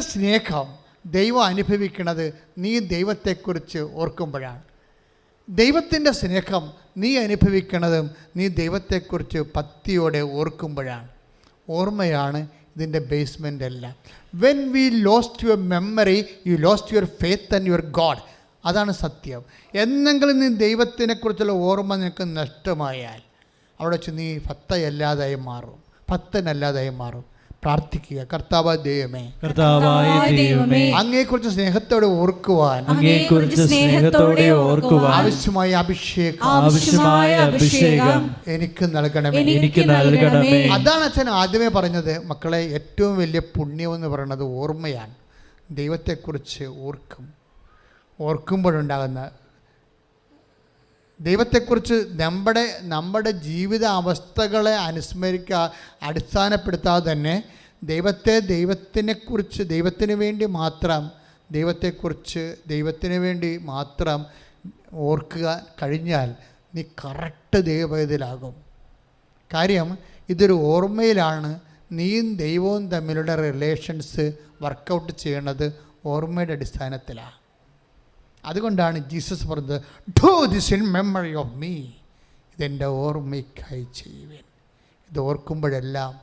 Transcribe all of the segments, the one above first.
സ്നേഹം ദൈവം അനുഭവിക്കുന്നത് നീ ദൈവത്തെക്കുറിച്ച് ഓർക്കുമ്പോഴാണ്. ദൈവത്തിൻ്റെ സ്നേഹം നീ അനുഭവിക്കുന്നതും നീ ദൈവത്തെക്കുറിച്ച് ഭക്തിയോടെ ഓർക്കുമ്പോഴാണ്. ഓർമ്മയാണ് ഇതിൻ്റെ ബേസ്മെൻ്റ് എല്ലാം. When we lost your memory, you lost your faith and your God. അതാണ് സത്യം. എന്നെങ്കിലും നീ ദൈവത്തിനെക്കുറിച്ചുള്ള ഓർമ്മ നിനക്ക് നഷ്ടമായാൽ അവിടെ വെച്ച് നീ ഭക്തയല്ലാതായി മാറും, ഭക്തനല്ലാതായി മാറും. പ്രാർത്ഥിക്കുക, കർത്താവായ ദൈവമേ, അങ്ങയെക്കുറിച്ച് സ്നേഹത്തോടെ ഓർക്കുവാൻ ആവശ്യമായ അഭിഷേകം എനിക്ക് നൽകണമേ. അതാണ് അച്ഛൻ ആദ്യമേ പറഞ്ഞത്. മക്കളെ, ഏറ്റവും വലിയ പുണ്യം എന്ന് പറയുന്നത് ഓർമ്മയാണ്. ദൈവത്തെക്കുറിച്ച് ഓർക്കുമ്പോഴുണ്ടാകുന്ന ദൈവത്തെക്കുറിച്ച് നമ്മുടെ ജീവിത അവസ്ഥകളെ അടിസ്ഥാനപ്പെടുത്താതെ തന്നെ ദൈവത്തിന് വേണ്ടി മാത്രം ഓർക്കുക കഴിഞ്ഞാൽ നീ കറക്റ്റ് ദൈവവേദിയിലാകും. കാര്യം ഇതൊരു ഓർമ്മയിലാണ് നീയും ദൈവവും തമ്മിലുള്ള റിലേഷൻസ് വർക്കൗട്ട് ചെയ്യണത് ഓർമ്മയുടെ അടിസ്ഥാനത്തിലാണ്. അതുകൊണ്ടാണ് ജീസസ് പറഞ്ഞത്, do this in memory of me. ഇതെൻ്റെ ഓർമ്മയ്ക്കായി ചെയ്യുവേൻ. ഇത് ഓർക്കുമ്പോഴെല്ലാം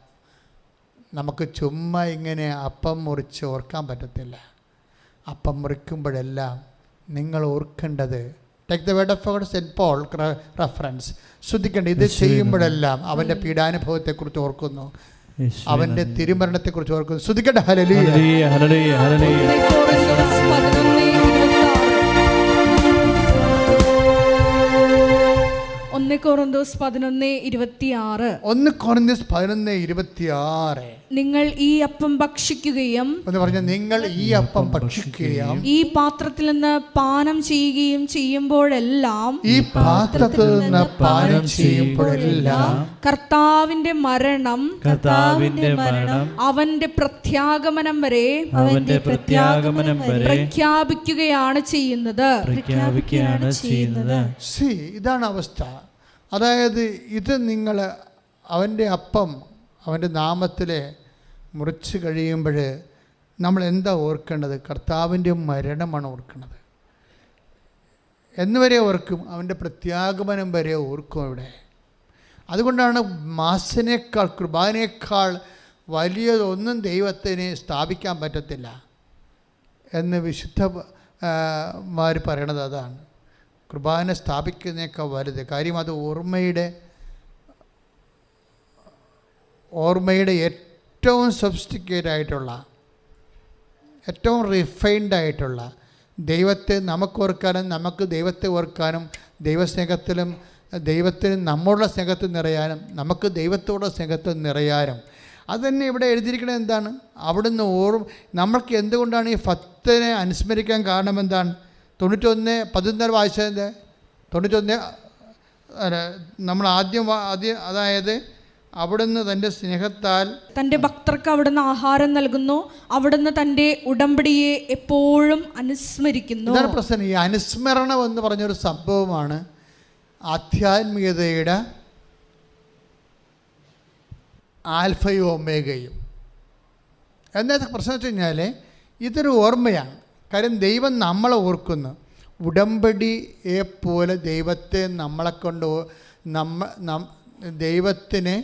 നമുക്ക് ചുമ്മാ ഇങ്ങനെ അപ്പം മുറിച്ച് ഓർക്കാൻ പറ്റത്തില്ല. അപ്പം മുറിക്കുമ്പോഴെല്ലാം നിങ്ങൾ ഓർക്കേണ്ടത്, take the word of God, saint Paul reference, ശ്രദ്ധിക്കേണ്ടത് ഇത് ചെയ്യുമ്പോഴെല്ലാം അവൻ്റെ പീഡാനുഭവത്തെക്കുറിച്ച് ഓർക്കുന്നു, അവൻ്റെ തിരുമരണത്തെക്കുറിച്ച് ഓർക്കുന്നു. ശ്രദ്ധിക്കട്ടെ. Hallelujah, hallelujah, hallelujah. 1 കൊറിന്തോസ് 11:26. 1 കൊറിന്തോസ് 11:26. നിങ്ങൾ ഈ അപ്പം ഭക്ഷിക്കുകയും ഈ പാത്രത്തിൽ നിന്ന് പാനം ചെയ്യുകയും ചെയ്യുമ്പോഴെല്ലാം കർത്താവിന്റെ മരണം അവന്റെ പ്രത്യാഗമനം വരെ പ്രഖ്യാപിക്കുകയാണ് ചെയ്യുന്നത്. ഇതാണ് അവസ്ഥ. അതായത് ഇത് നിങ്ങൾ അവൻ്റെ അപ്പം അവൻ്റെ നാമത്തിലെ മുറിച്ച് കഴിയുമ്പോൾ നമ്മൾ എന്താ ഓർക്കേണ്ടത്? കർത്താവിൻ്റെ മരണമാണ് ഓർക്കുന്നത്. എന്നുവരെ ഓർക്കും? അവൻ്റെ പ്രത്യാഗമനം വരെ ഓർക്കും അവിടെ. അതുകൊണ്ടാണ് മാസിനേക്കാൾ കുർബാനയേക്കാൾ വലിയതൊന്നും ദൈവത്തിന് സ്ഥാപിക്കാൻ പറ്റത്തില്ല എന്ന് വിശുദ്ധന്മാർ പറയണത് അതാണ്. കുർബാന സ്ഥാപിക്കുന്നതിനേക്കാൾ വലുത്. കാര്യം അത് ഓർമ്മയുടെ ഏറ്റവും സൊഫിസ്റ്റിക്കേറ്റ് ആയിട്ടുള്ള, ഏറ്റവും റിഫൈൻഡ് ആയിട്ടുള്ള, ദൈവത്തെ നമുക്ക് ഓർക്കാനും നമുക്ക് ദൈവത്തെ ഓർക്കാനും ദൈവസ്നേഹത്തിലും ദൈവത്തിന് നമ്മളുടെ സ്നേഹത്തിൽ നിറയാനും നമുക്ക് ദൈവത്തോടെ സ്നേഹത്തിൽ നിറയാനും അതുതന്നെ ഇവിടെ എഴുതിയിരിക്കുന്നത്. എന്താണ്? അവിടുന്ന് നമ്മൾക്ക് എന്തുകൊണ്ടാണ് ഈ ഭക്തനെ അനുസ്മരിക്കാൻ കാരണം? എന്താണ്? 91:14 വായിച്ചതിൻ്റെ 91 നമ്മൾ ആദ്യം അതായത് അവിടുന്ന് തൻ്റെ സ്നേഹത്താൽ തൻ്റെ ഭക്തർക്ക് അവിടുന്ന് ആഹാരം നൽകുന്നു, അവിടുന്ന് തൻ്റെ ഉടമ്പടിയെ എപ്പോഴും അനുസ്മരിക്കുന്നു. ഇതാണ് പ്രശ്നം. ഈ അനുസ്മരണം എന്ന് പറഞ്ഞൊരു സംഭവമാണ് ആധ്യാത്മികതയുടെ ആൽഫയും ഒമേഗയും. എന്നത്തെ പ്രശ്നം വെച്ച് കഴിഞ്ഞാൽ ഇതൊരു ഓർമ്മയാണ്. കാര്യം ദൈവം നമ്മളെ ഓർക്കുന്നു. ഉടമ്പടിയെ പോലെ ദൈവത്തെ നമ്മളെ കൊണ്ട് ദൈവത്തിന്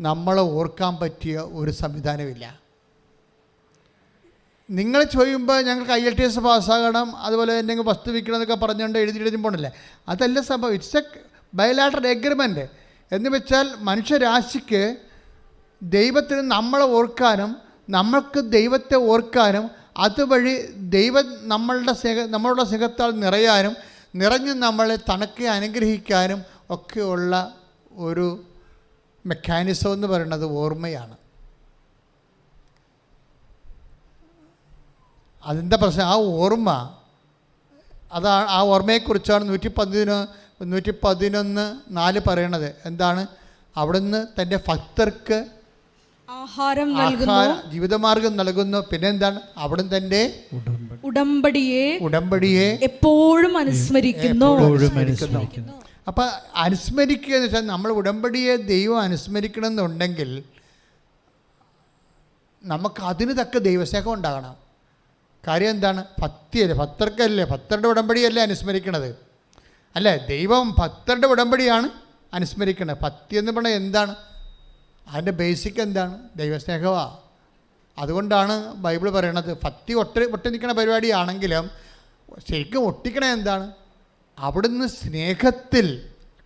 നമ്മളെ ഓർക്കാൻ പറ്റിയ ഒരു സംവിധാനമില്ല. നിങ്ങൾ ചോദിക്കുമ്പോൾ ഞങ്ങൾക്ക് IELTS പാസ്സാകണം, അതുപോലെ എന്തെങ്കിലും വസ്തു വിൽക്കണം എന്നൊക്കെ പറഞ്ഞുകൊണ്ട് എഴുതി പോകണില്ലേ? അതല്ല സംഭവം. It's A bilateral agreement. എന്ന് വെച്ചാൽ മനുഷ്യരാശിക്ക് ദൈവത്തിന് നമ്മളെ ഓർക്കാനും നമ്മൾക്ക് ദൈവത്തെ ഓർക്കാനും അതുവഴി ദൈവം നമ്മളുടെ സ്നേഹത്താൽ നിറയാനും നിറഞ്ഞ് നമ്മളെ തണുക്കെ അനുഗ്രഹിക്കാനും ഒക്കെയുള്ള ഒരു മെക്കാനിസം എന്ന് പറയുന്നത് ഓർമ്മയാണ്. അതിൻ്റെ പ്രശ്നം ആ ഓർമ്മ, അതാണ്. ആ ഓർമ്മയെക്കുറിച്ചാണ് 111:4 പറയണത്. എന്താണ്? അവിടുന്ന് തൻ്റെ ഭക്തർക്ക് ആഹാരം ജീവിതമാർഗം നൽകുന്നു. പിന്നെ എന്താണ്? അവിടുന്ന് തൻ്റെ ഉടമ്പടിയെ എപ്പോഴും അനുസ്മരിക്കുന്നു. അപ്പം അനുസ്മരിക്കുക എന്ന് വെച്ചാൽ നമ്മൾ ഉടമ്പടിയെ ദൈവം അനുസ്മരിക്കണമെന്നുണ്ടെങ്കിൽ നമുക്ക് അതിന് തക്ക ദൈവസ്നേഹം ഉണ്ടാകണം. കാര്യം എന്താണ്? ഭക്തിയല്ലേ, ഭക്തർക്കല്ലേ, ഭക്തരുടെ ഉടമ്പടിയല്ലേ അനുസ്മരിക്കണത് അല്ലേ? ദൈവം ഭക്തരുടെ ഉടമ്പടിയാണ് അനുസ്മരിക്കുന്നത്. ഭക്തി എന്ന് പറഞ്ഞാൽ എന്താണ്? അതിൻ്റെ ബേസിക് എന്താണ്? ദൈവസ്നേഹമാണ്. അതുകൊണ്ടാണ് ബൈബിൾ പറയണത് ഭക്തി ഒട്ടി നിൽക്കുന്ന പരിപാടിയാണെങ്കിലും ശരിക്കും ഒട്ടിക്കണ എന്താണ്? അവിടുന്ന് സ്നേഹത്തിൽ.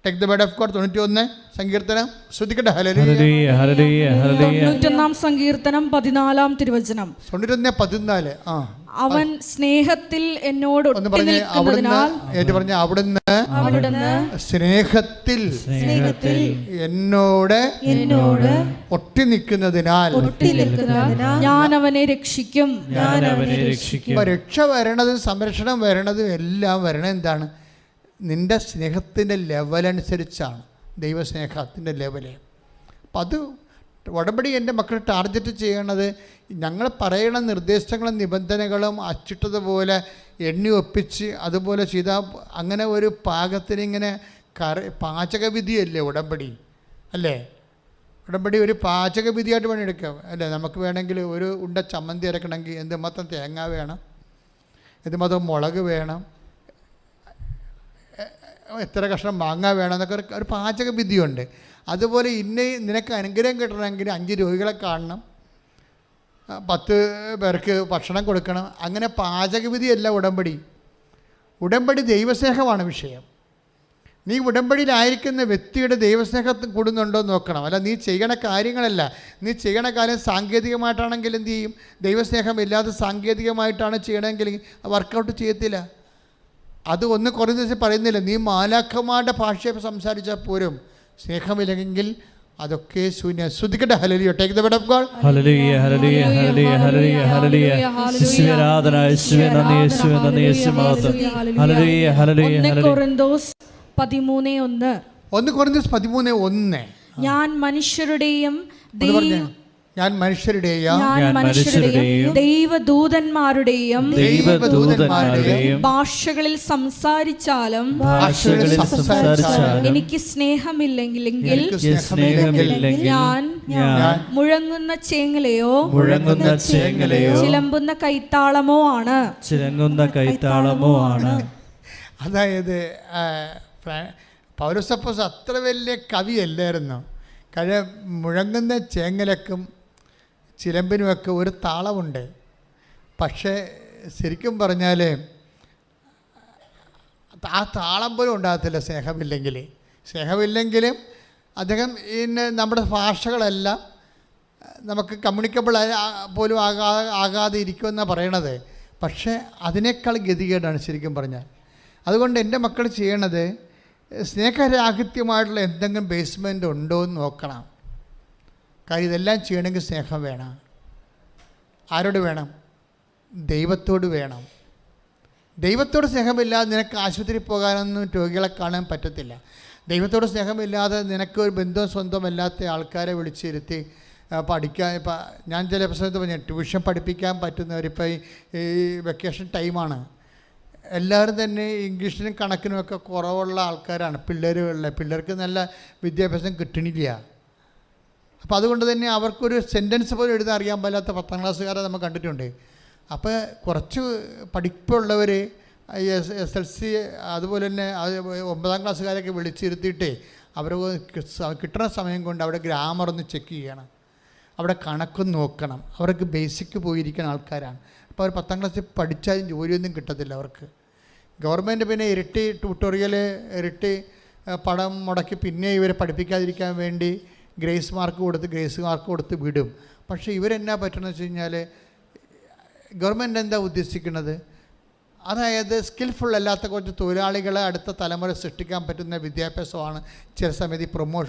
Take the word of God. 91 സങ്കീർത്തനം ശ്രദ്ധിക്കട്ടെ. Hallelujah hallelujah hallelujah. 91 സങ്കീർത്തനം 14 തിരുവചനം. 91:14. അവൻ സ്നേഹത്തിൽ എന്നോട് ഒന്ന് ഒട്ടി പറഞ്ഞ് നിൽക്കുന്നതിനാൽ അവിടുന്ന് സ്നേഹത്തിൽ എന്നോട് ഒട്ടി നിൽക്കുന്നതിനാൽ ഞാൻ അവനെ രക്ഷിക്കും. രക്ഷ വരണതും സംരക്ഷണം വരണതും എല്ലാം വരണത് എന്താണ്? നിൻ്റെ സ്നേഹത്തിൻ്റെ ലെവലനുസരിച്ചാണ്. ദൈവസ്നേഹത്തിൻ്റെ ലെവല്. അപ്പം അത് ഉടമ്പടി എൻ്റെ മക്കൾ ടാർഗറ്റ് ചെയ്യണത് ഞങ്ങൾ പറയുന്ന നിർദ്ദേശങ്ങളും നിബന്ധനകളും അച്ചിട്ടതുപോലെ എണ്ണി ഒപ്പിച്ച് അതുപോലെ ചെയ്താൽ അങ്ങനെ ഒരു പാകത്തിന് ഇങ്ങനെ പാചകവിധിയല്ലേ ഉടമ്പടി അല്ലേ? ഉടമ്പടി ഒരു പാചകവിധിയായിട്ട് പണിയെടുക്കാം അല്ലേ? നമുക്ക് വേണമെങ്കിൽ ഒരു ഉണ്ട ചമ്മന്തി അരക്കണമെങ്കിൽ എന്തുമാത്രം തേങ്ങ വേണം, എന്തുമാത്രം മുളക് വേണം, എത്ര കഷ്ണം മാങ്ങ വേണം എന്നൊക്കെ ഒരു പാചകവിധിയുണ്ട്. അതുപോലെ നിനക്ക് അനുഗ്രഹം കിട്ടണമെങ്കിൽ 5 രോഗികളെ കാണണം, 10 പേർക്ക് ഭക്ഷണം കൊടുക്കണം. അങ്ങനെ പാചകവിധിയല്ല ഉടമ്പടി. ഉടമ്പടി ദൈവസ്നേഹമാണ് വിഷയം. നീ ഉടമ്പടിയിലായിരിക്കുന്ന വ്യക്തിയുടെ ദൈവസ്നേഹം കൂടുന്നുണ്ടോ എന്ന് നോക്കണം. അല്ല നീ ചെയ്യണ കാര്യങ്ങളല്ല. നീ ചെയ്യണ കാര്യം സാങ്കേതികമായിട്ടാണെങ്കിൽ എന്ത് ചെയ്യും? ദൈവസ്നേഹം ഇല്ലാതെ സാങ്കേതികമായിട്ടാണ് ചെയ്യണമെങ്കിൽ വർക്കൗട്ട് ചെയ്യത്തില്ല. അത് ഒന്ന് കുറേ ദിവസം പറയുന്നില്ല. നീ മാലാഖമാരുടെ ഭാഷ സംസാരിച്ചാൽ പോലും സ്നേഹമില്ലെങ്കിൽ അതൊക്കെ ശൂന്യം. ശ്രദ്ധിക്കട്ടെ. Hallelujah. Take the word of God. Hallelujah hallelujah hallelujah hallelujah hallelujah. യേശുവേ ആരാധന, യേശുവേ നന്ദി, യേശുവേ നന്ദി, യേശുവേ മഹത്വം. Hallelujah hallelujah hallelujah. 1 കൊരിന്തോസ് 13:1. 1 കൊരിന്തോസ് 13:1. ഞാൻ മനുഷ്യരുടെയും ദൈവദൂതന്മാരുടെയും ഭാഷകളിൽ സംസാരിച്ചാലും എനിക്ക് സ്നേഹമില്ലെങ്കിൽ ഞാൻ മുഴങ്ങുന്ന ചേങ്ങലയോ ചിലമ്പുന്ന കൈത്താളമോ ആണ്. അതായത് പൗലോസ് അത്ര വലിയ കവിയല്ലായിരുന്നു. കാര്യം മുഴങ്ങുന്ന ചേങ്ങലക്കും ചിലമ്പിനുമൊക്കെ ഒരു താളമുണ്ട്. പക്ഷേ ശരിക്കും പറഞ്ഞാൽ ആ താളം പോലും ഉണ്ടാകത്തില്ല സ്നേഹമില്ലെങ്കിലും അദ്ദേഹം നമ്മുടെ ഭാഷകളെല്ലാം നമുക്ക് കമ്മ്യൂണിക്കബിൾ പോലും ആകാതെ ഇരിക്കുമെന്നാണ് പറയണത്. പക്ഷേ അതിനേക്കാൾ ഗതികേടാണ് ശരിക്കും പറഞ്ഞാൽ. അതുകൊണ്ട് എൻ്റെ മക്കൾ ചെയ്യണത് സ്നേഹരാഹിത്യമായിട്ടുള്ള എന്തെങ്കിലും ബേസ്മെൻ്റ് ഉണ്ടോ എന്ന് നോക്കണം. കാര്യം ഇതെല്ലാം ചെയ്യണമെങ്കിൽ സ്നേഹം വേണം. ആരോട് വേണം? ദൈവത്തോട് വേണം. ദൈവത്തോട് സ്നേഹമില്ലാതെ നിനക്ക് ആശുപത്രിയിൽ പോകാനൊന്നും രോഗികളെ കാണാൻ പറ്റത്തില്ല. ദൈവത്തോട് സ്നേഹമില്ലാതെ നിനക്ക് ഒരു ബന്ധവും സ്വന്തമല്ലാത്ത ആൾക്കാരെ വിളിച്ചിരുത്തി പഠിക്കാൻ. ഇപ്പം ഞാൻ ചില പ്രശ്നത്തിൽ പറഞ്ഞു ട്യൂഷൻ പഠിപ്പിക്കാൻ പറ്റുന്നവരിപ്പോൾ ഈ വെക്കേഷൻ ടൈമാണ്. എല്ലാവരും തന്നെ ഇംഗ്ലീഷിനും കണക്കിനുമൊക്കെ കുറവുള്ള ആൾക്കാരാണ് പിള്ളേർക്ക് നല്ല വിദ്യാഭ്യാസം കിട്ടണില്ല. അപ്പോൾ അതുകൊണ്ട് തന്നെ അവർക്കൊരു സെൻറ്റൻസ് പോലും എഴുതാൻ അറിയാൻ പാടില്ലാത്ത 10ാം ക്ലാസ്സുകാരെ നമ്മൾ കണ്ടിട്ടുണ്ട്. അപ്പോൾ കുറച്ച് പഠിപ്പുള്ളവർ SSLC അതുപോലെ തന്നെ 9ാം ക്ലാസ്സുകാരൊക്കെ വിളിച്ചിരുത്തിയിട്ട് അവർ കിട്ടുന്ന സമയം കൊണ്ട് അവിടെ ഗ്രാമർ ഒന്ന് ചെക്ക് ചെയ്യണം, അവിടെ കണക്കൊന്ന് നോക്കണം. അവർക്ക് ബേസിക് പോയിരിക്കുന്ന ആൾക്കാരാണ്. അപ്പോൾ അവർ 10ാം ക്ലാസ്സിൽ പഠിച്ചാലും ജോലിയൊന്നും കിട്ടത്തില്ല അവർക്ക്. ഗവൺമെൻറ് പിന്നെ ഇരട്ടി ട്യൂട്ടോറിയൽ ഇരട്ടി പണം മുടക്കി പിന്നെ ഇവരെ പഠിപ്പിക്കാതിരിക്കാൻ വേണ്ടി ഗ്രേസ് മാർക്ക് കൊടുത്ത് വിടും. പക്ഷേ ഇവരെന്നാ പറ്റണമെന്ന് വെച്ച് കഴിഞ്ഞാൽ ഗവൺമെൻറ് എന്താ ഉദ്ദേശിക്കുന്നത്? അതായത് സ്കിൽഫുൾ അല്ലാത്ത കുറച്ച് തൊഴിലാളികളെ അടുത്ത തലമുറ സൃഷ്ടിക്കാൻ പറ്റുന്ന വിദ്യാഭ്യാസമാണ് ചില സമയത്ത്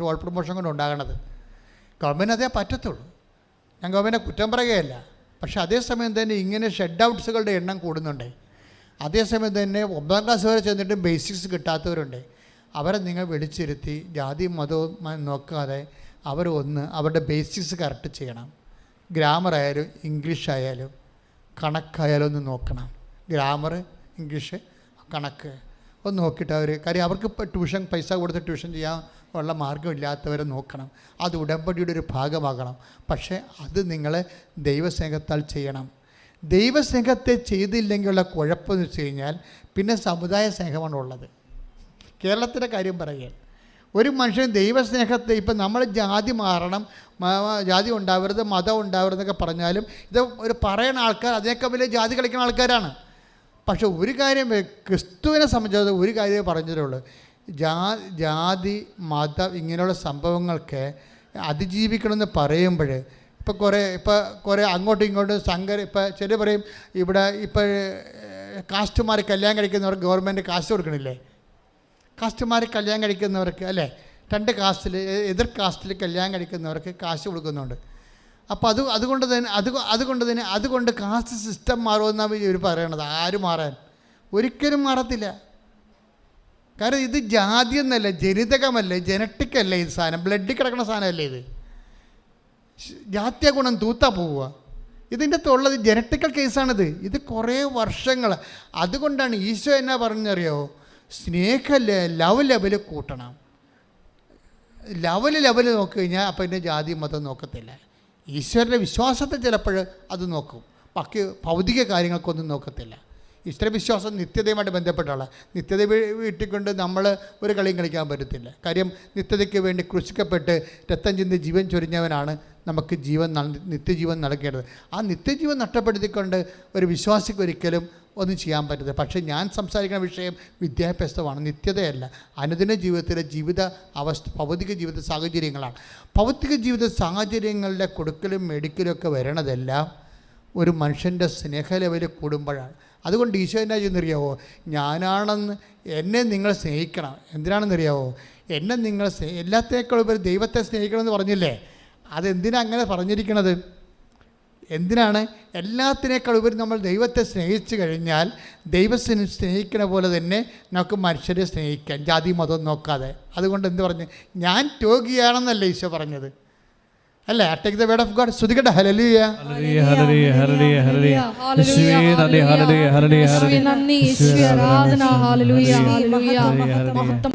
ഓൾ പ്രൊമോഷൻ കൊണ്ട് ഉണ്ടാകണത്. ഗവൺമെൻറ് അതേ പറ്റത്തുള്ളൂ. ഞാൻ ഗവൺമെൻറ് കുറ്റം പറയുകയല്ല. പക്ഷേ അതേസമയം തന്നെ ഇങ്ങനെ ഷെഡ് ഔട്ട്സുകളുടെ എണ്ണം കൂടുന്നുണ്ട്. അതേസമയം തന്നെ 9ാം ക്ലാസ് വരെ ചെന്നിട്ട് ബേസിക്സ് കിട്ടാത്തവരുണ്ട്. അവരെ നിങ്ങൾ വിളിച്ചിരുത്തി ജാതി മതവും നോക്കാതെ അവരുടെ ബേസിക്സ് കറക്റ്റ് ചെയ്യണം. ഗ്രാമർ ആയാലും ഇംഗ്ലീഷ് ആയാലും കണക്കായാലും ഒന്ന് നോക്കണം. ഗ്രാമർ, ഇംഗ്ലീഷ്, കണക്ക് ഒന്ന് നോക്കിയിട്ട് കാര്യം അവർക്ക് ഇപ്പോൾ പൈസ കൊടുത്ത് ട്യൂഷൻ ചെയ്യാൻ ഉള്ള മാർഗ്ഗമില്ലാത്തവരെ നോക്കണം. അത് ഉടമ്പടിയുടെ ഒരു ഭാഗമാകണം. പക്ഷേ അത് നിങ്ങൾ ദൈവസ്നേഹത്താൽ ചെയ്യണം. ദൈവസ്നേഹത്തെ ചെയ്തില്ലെങ്കിലുള്ള കുഴപ്പമെന്ന് വെച്ച് കഴിഞ്ഞാൽ പിന്നെ സമുദായ സ്നേഹമാണ് ഉള്ളത്. കേരളത്തിൻ്റെ കാര്യം പറയുക, ഒരു മനുഷ്യൻ ദൈവസ്നേഹത്തെ, ഇപ്പം നമ്മൾ ജാതി മാറണം, ജാതി ഉണ്ടാവരുത്, മതം ഉണ്ടാവരുതെന്നൊക്കെ പറഞ്ഞാലും ഇത് ഒരു പറയുന്ന ആൾക്കാർ അതിനേക്കാൾ വലിയ ജാതി കളിക്കുന്ന ആൾക്കാരാണ്. പക്ഷെ ഒരു കാര്യം ക്രിസ്തുവിനെ സംബന്ധിച്ചത് ഒരു കാര്യമേ പറഞ്ഞതേ ഉള്ളൂ, ജാതി മതം ഇങ്ങനെയുള്ള സംഭവങ്ങൾക്ക് അതിജീവിക്കണമെന്ന് പറയുമ്പോൾ ഇപ്പോൾ അങ്ങോട്ടും ഇങ്ങോട്ടും ഇപ്പം ചില പറയും ഇവിടെ ഇപ്പോൾ കാസ്റ്റുമാർ കല്യാണം കഴിക്കുന്നവർക്ക് ഗവൺമെൻറ് കാസ്റ്റ് കൊടുക്കണില്ലേ? കാസ്റ്റുമാർ കല്യാണം കഴിക്കുന്നവർക്ക് അല്ലേ, 2 കാസ്റ്റിൽ എതിർ കാസ്റ്റിൽ കല്യാണം കഴിക്കുന്നവർക്ക് കാശ് കൊടുക്കുന്നുണ്ട്. അപ്പോൾ അതുകൊണ്ട് കാസ്റ്റ് സിസ്റ്റം മാറുമെന്നാണ് ഇവർ പറയണത്. ആര് മാറാൻ? ഒരിക്കലും മാറത്തില്ല. കാരണം ഇത് ജാതി എന്നല്ല, ജനിതകമല്ലേ, ജനറ്റിക്കല്ലേ ഇത് സാധനം, ബ്ലഡിൽ കിടക്കുന്ന സാധനമല്ലേ ഇത്. ജാത്യ ഗുണം തൂത്താ പോവുക. ഇതിൻ്റെ ഉള്ളത് ജനറ്റിക്കൽ കേസാണിത്. ഇത് കുറേ വർഷങ്ങൾ. അതുകൊണ്ടാണ് ഈശോ എന്നാ പറഞ്ഞറിയോ, ലവ് ലെവൽ കൂട്ടണം. ലെവൽ നോക്കി കഴിഞ്ഞാൽ അപ്പം ഇതിൻ്റെ ജാതി മതം നോക്കത്തില്ല. ഈശ്വരൻ്റെ വിശ്വാസത്തെ ചിലപ്പോൾ അത് നോക്കും, ബാക്കി ഭൗതിക കാര്യങ്ങൾക്കൊന്നും നോക്കത്തില്ല. ഈശ്വര വിശ്വാസം നിത്യതയുമായിട്ട് ബന്ധപ്പെട്ടാണ്. നിത്യത വീട്ടിക്കൊണ്ട് നമ്മൾ ഒരു കളിയും കളിക്കാൻ പറ്റത്തില്ല. കാര്യം നിത്യതയ്ക്ക് വേണ്ടി ക്രൂശിക്കപ്പെട്ട് രക്തം ചിന്തി ജീവൻ ചൊരിഞ്ഞവനാണ് നമുക്ക് നിത്യജീവൻ നൽകേണ്ടത്. ആ നിത്യജീവൻ നഷ്ടപ്പെടുത്തിക്കൊണ്ട് ഒരു വിശ്വാസിക്ക് ഒരിക്കലും ഒന്നും ചെയ്യാൻ പറ്റത്തില്ല. പക്ഷേ ഞാൻ സംസാരിക്കുന്ന വിഷയം വിദ്യാഭ്യാസമാണ്, നിത്യതയല്ല. അനുദിന ജീവിതത്തിലെ ഭൗതിക ജീവിത സാഹചര്യങ്ങളാണ്. ഭൗതിക ജീവിത സാഹചര്യങ്ങളുടെ കൊടുക്കലും മെഡിക്കലും ഒക്കെ വരണതെല്ലാം ഒരു മനുഷ്യൻ്റെ സ്നേഹ ലെവലിൽ കൂടുമ്പോഴാണ്. അതുകൊണ്ട് ഈശോ എന്നാ ചെയ്യുന്നറിയാവോ, ഞാനാണെന്ന് എന്നെ നിങ്ങൾ സ്നേഹിക്കണം. എന്തിനാണെന്നറിയാവോ, എന്നെ നിങ്ങൾ എല്ലാത്തേക്കാളും ഉപരി ദൈവത്തെ സ്നേഹിക്കണമെന്ന് പറഞ്ഞില്ലേ? അതെന്തിനാണ് അങ്ങനെ പറഞ്ഞിരിക്കണത്? എന്തിനാണ്? എല്ലാത്തിനേക്കാൾ ഉപരി നമ്മൾ ദൈവത്തെ സ്നേഹിച്ചു കഴിഞ്ഞാൽ ദൈവത്തിനെ സ്നേഹിക്കണ പോലെ തന്നെ നമുക്ക് മനുഷ്യരെ സ്നേഹിക്കാം, ജാതി മതം നോക്കാതെ. അതുകൊണ്ട് എന്ത് പറഞ്ഞു, ഞാൻ രോഗിയാണെന്നല്ലേ ഈശോ പറഞ്ഞത് അല്ലേ? Take the word of God. സ്തുതിക്കട്ടെ. Hallelujah, hallelujah, hallelujah, hallelujah, hallelujah. യേശുവേ നന്ദി, ഹല്ലേലൂയ, ഹല്ലേലൂയ, ഹല്ലേലൂയ. നന്ദി, യേശുവേ ആരാധന. Hallelujah, hallelujah.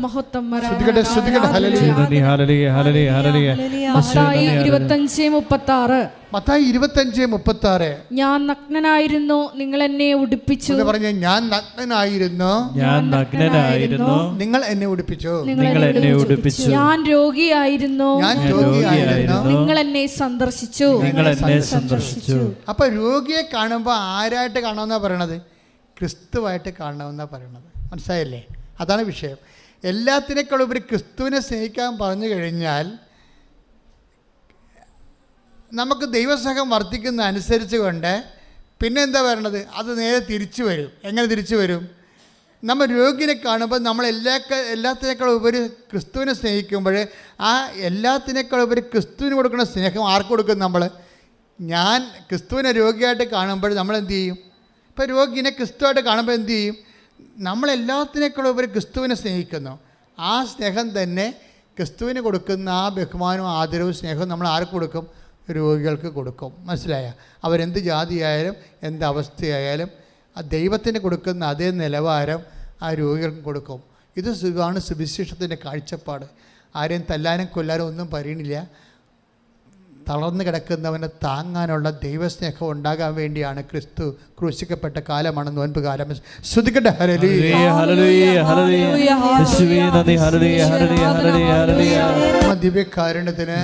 മഹത്വം സ്തുതിക്കട്ടെ, സ്തുതിക്കട്ടെ. ഹല്ലേലൂയ, നന്ദി, hallelujah, hallelujah, hallelujah. Mathayi 25:36. Mathayi 25:36. ഞാൻ നഗ്നനായിരുന്നു, നിങ്ങൾ എന്നെ ഉടുപ്പിച്ചു. പറഞ്ഞ ഞാൻ നഗ്നനായിരുന്നു, നിങ്ങൾ എന്നെ ഉടുപ്പിച്ചു. ഞാൻ രോഗിയായിരുന്നു, നിങ്ങൾ എന്നെ സന്ദർശിച്ചു. അപ്പൊ രോഗിയെ കാണുമ്പോൾ ആരായിട്ട് കാണണമെന്നാ പറയണത്? ക്രിസ്തുവായിട്ട് കാണണമെന്നാ പറയണത്. മനസ്സിലായില്ലേ? അതാണ് വിഷയം. എല്ലാത്തിനേക്കാളും ഉപരി ക്രിസ്തുവിനെ സ്നേഹിക്കാൻ പറഞ്ഞു കഴിഞ്ഞാൽ നമുക്ക് ദൈവസ്നേഹം വർദ്ധിക്കുന്ന അനുസരിച്ച് കൊണ്ട് പിന്നെ എന്താ പറയണത്, അത് നേരെ തിരിച്ചു വരും. എങ്ങനെ തിരിച്ചു വരും? നമ്മൾ രോഗിനെ കാണുമ്പോൾ നമ്മൾ എല്ലാത്തിനേക്കാളും ഉപരി ക്രിസ്തുവിനെ സ്നേഹിക്കുമ്പോൾ ആ എല്ലാത്തിനേക്കാളും ഉപരി ക്രിസ്തുവിന് കൊടുക്കുന്ന സ്നേഹം ആർക്ക് കൊടുക്കും? ഞാൻ ക്രിസ്തുവിനെ രോഗിയായിട്ട് കാണുമ്പോൾ നമ്മൾ എന്ത് ചെയ്യും? ഇപ്പോൾ രോഗിനെ ക്രിസ്തുവായിട്ട് കാണുമ്പോൾ എന്ത് ചെയ്യും? നമ്മളെല്ലാത്തിനേക്കാളും ഉപരി ക്രിസ്തുവിനെ സ്നേഹിക്കുന്നു. ആ സ്നേഹം തന്നെ ക്രിസ്തുവിന് കൊടുക്കുന്ന ആ ബഹുമാനവും ആദരവും സ്നേഹവും നമ്മൾ ആർക്ക് കൊടുക്കും? രോഗികൾക്ക് കൊടുക്കും. മനസ്സിലായ? അവരെന്ത് ജാതിയായാലും എന്ത് അവസ്ഥയായാലും ആ ദൈവത്തിന് കൊടുക്കുന്ന അതേ നിലവാരം ആ രോഗികൾക്ക് കൊടുക്കും. ഇതാണ് സുവിശേഷത്തിൻ്റെ കാഴ്ചപ്പാട്. ആരെയും തല്ലാനും കൊല്ലാനും ഒന്നും പറയണില്ല. തളർന്നു കിടക്കുന്നവനെ താങ്ങാനുള്ള ദൈവസ്നേഹം ഉണ്ടാകാൻ വേണ്ടിയാണ് ക്രിസ്തു ക്രൂശിക്കപ്പെട്ട കാലമാണ് നോൻപ് കാലം. ശ്രുതിക്കട്ടെ. ദിവ്യകാരുണ്യത്തിന്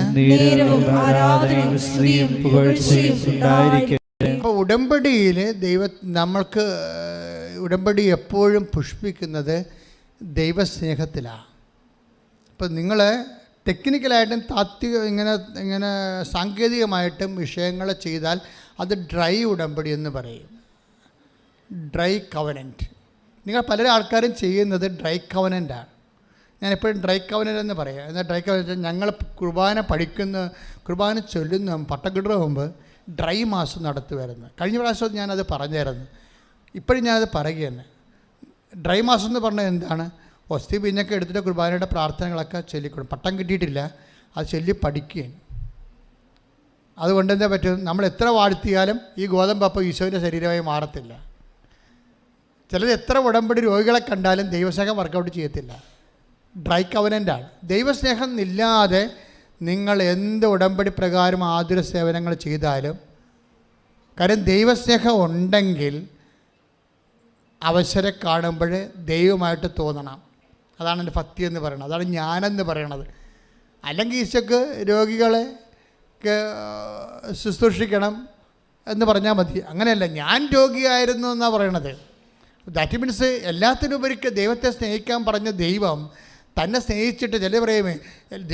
അപ്പോൾ ഉടമ്പടിയിൽ നമ്മൾക്ക് ഉടമ്പടി എപ്പോഴും പുഷ്പിക്കുന്നത് ദൈവസ്നേഹത്തിലാണ്. ഇപ്പം നിങ്ങൾ ടെക്നിക്കലായിട്ടും ഇങ്ങനെ സാങ്കേതികമായിട്ടും വിഷയങ്ങൾ ചെയ്താൽ അത് ഡ്രൈ ഉടമ്പടി എന്ന് പറയും, ഡ്രൈ കവനൻറ്റ്. നിങ്ങൾ പല ആൾക്കാരും ചെയ്യുന്നത് ഡ്രൈ കവനൻ്റാണ്. ഞാൻ എപ്പോഴും ഡ്രൈ കവനൻ്റ് എന്ന് പറയാം. എന്നാൽ ഡ്രൈ കവനൻ്റ് ഞങ്ങൾ കുർബാന ചൊല്ലുന്ന പട്ടം കിട്ടുന്ന മുമ്പ് ഡ്രൈ മാസം നടത്തുമായിരുന്നു. കഴിഞ്ഞ പ്രാവശ്യം ഞാനത് പറഞ്ഞായിരുന്നു, ഇപ്പോഴും ഞാനത് പറയുകയാണ്. ഡ്രൈ മാസം എന്ന് പറഞ്ഞാൽ എന്താണ്? ഒസ്തി പിന്നൊക്കെ എടുത്തിട്ട് കുർബാനയുടെ പ്രാർത്ഥനകളൊക്കെ ചൊല്ലിക്കൊടും. പട്ടം കിട്ടിയിട്ടില്ല, അത് ചൊല്ലി പഠിക്കുകയാണ്. അതുകൊണ്ട് എന്താ പറ്റും? നമ്മൾ എത്ര വാഴ്ത്തിയാലും ഈ ഗോതമ്പപ്പം ഈശോയുടെ ശരീരമായി മാറത്തില്ല. ചിലത് എത്ര ഉടമ്പടി രോഗികളെ കണ്ടാലും ദൈവസ്നേഹം വർക്കൗട്ട് ചെയ്യത്തില്ല. ഡ്രൈ കവനൻ്റാണ്. ദൈവസ്നേഹം ഇല്ലാതെ നിങ്ങൾ എന്ത് ഉടമ്പടി പ്രകാരം ആതുര സേവനങ്ങൾ ചെയ്താലും കാര്യം ദൈവസ്നേഹം ഉണ്ടെങ്കിൽ അവസരം കാണുമ്പോൾ ദൈവമായിട്ട് തോന്നണം. അതാണ് എൻ്റെ ഭക്തി എന്ന് പറയുന്നത്, അതാണ് ഞാനെന്ന് പറയണത്. അല്ലെങ്കിൽ ഈശോക്ക് രോഗികളെ ശുശ്രൂഷിക്കണം എന്ന് പറഞ്ഞാൽ മതി. അങ്ങനെയല്ല, ഞാൻ രോഗിയായിരുന്നു എന്നാണ് പറയണത്. ദാറ്റ് മീൻസ് എല്ലാത്തിനുപരി ദൈവത്തെ സ്നേഹിക്കാൻ പറഞ്ഞ ദൈവം തന്നെ സ്നേഹിച്ചിട്ട് ചില പറയുമേ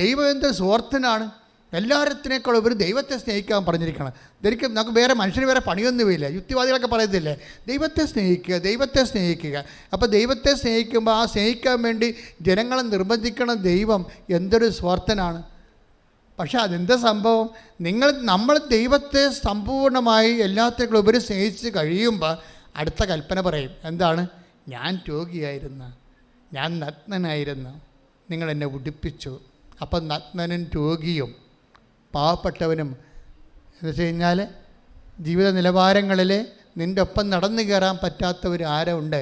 ദൈവം എന്ത് സ്വാർത്ഥനാണ്, എല്ലാത്തിനേക്കാൾ ഉപരി ദൈവത്തെ സ്നേഹിക്കാൻ പറഞ്ഞിരിക്കണം. ഇതൊരിക്കലും നമുക്ക് വേറെ മനുഷ്യന് വേറെ പണിയൊന്നുമില്ല. യുക്തിവാദികളൊക്കെ പറയത്തില്ലേ ദൈവത്തെ സ്നേഹിക്കുക, ദൈവത്തെ സ്നേഹിക്കുക. അപ്പോൾ ദൈവത്തെ സ്നേഹിക്കുമ്പോൾ ആ സ്നേഹിക്കാൻ വേണ്ടി ജനങ്ങളെ നിർബന്ധിക്കണ ദൈവം എന്തൊരു സ്വാർത്ഥനാണ്. പക്ഷേ അതെന്താ സംഭവം, നമ്മൾ ദൈവത്തെ സമ്പൂർണ്ണമായി എല്ലാത്തേക്കാൾ ഉപരി സ്നേഹിച്ച് കഴിയുമ്പോൾ അടുത്ത കൽപ്പന പറയും. എന്താണ്? ഞാൻ രോഗിയായിരുന്നു, ഞാൻ നഗ്നനായിരുന്നു, നിങ്ങളെന്നെ ഉടുപ്പിച്ചു. അപ്പം നഗ്നനും രോഗിയും പാവപ്പെട്ടവനും എന്ന് വെച്ച് കഴിഞ്ഞാൽ ജീവിത നിലവാരങ്ങളിൽ നിൻ്റെ ഒപ്പം നടന്നു കയറാൻ പറ്റാത്തവർ ആരുണ്ട്?